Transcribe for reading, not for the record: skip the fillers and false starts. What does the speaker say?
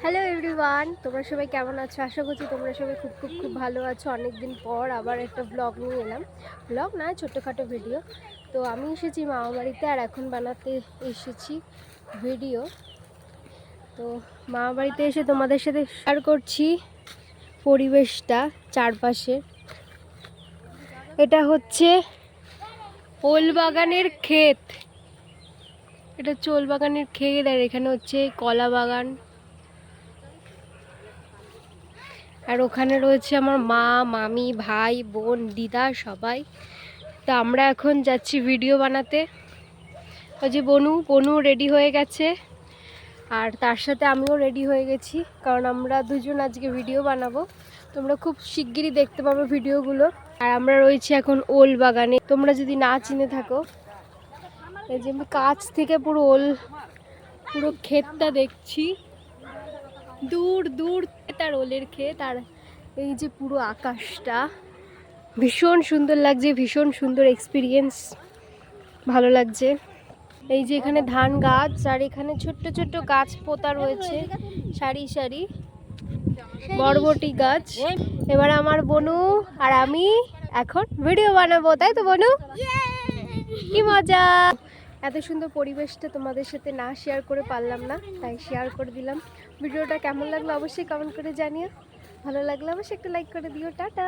Hello everyone, তোমরা সবাই কেমন আছো? আশা করছি তোমরা সবাই খুব খুব খুব ভালো আছো। অনেক দিন পর আবার একটা ব্লগ নিয়ে এলাম। ব্লগ না, ছোট্টখাটো ভিডিও। তো আমি এসেছি মামাবাড়িতে, আর এখন বানাতে এসেছি ভিডিও। তো মামাবাড়িতে এসে তোমাদের সাথে শেয়ার করছি পরিবেশটা চারপাশে। এটা হচ্ছে ওল বাগানের ক্ষেত। এটা হচ্ছে ওল বাগানের ক্ষেত, আর এখানে হচ্ছে কলা বাগান। আর ওখানে রয়েছে আমার মা, মামি, ভাই, বোন, দিদা সবাই। তো আমরা এখন যাচ্ছি ভিডিও বানাতে। ওই যে বনু রেডি হয়ে গেছে, আর তার সাথে আমিও রেডি হয়ে গেছি, কারণ আমরা দুজন আজকে ভিডিও বানাবো। তোমরা খুব শিগগিরই দেখতে পাবে ভিডিওগুলো। আর আমরা রয়েছি এখন ওল বাগানে। তোমরা যদি না চিনে থাকো, এই যে আমি কাছ থেকে পুরো ক্ষেতটা দেখছি, দূর দূর তার ওলের ক্ষেত। আর এই যে পুরো আকাশটা ভীষণ সুন্দর লাগছে, ভীষণ সুন্দর এক্সপিরিয়েন্স, ভালো লাগছে। এই যে এখানে ধান গাছ, আর এখানে ছোট্ট ছোট্ট গাছ পোতা রয়েছে সারি সারি, বরবটি গাছ। এবার আমার বনু আর আমি এখন ভিডিও বানাবো, তাই তো বনু? কি মজা! এত সুন্দর পরিবেশটা তোমাদের সাথে না শেয়ার করে পারলাম না, তাই শেয়ার করে দিলাম। ভিডিওটা কেমন লাগলো অবশ্যই কমেন্ট করে জানিও। ভালো লাগলে অবশ্যই একটা লাইক করে দিও। টাটা।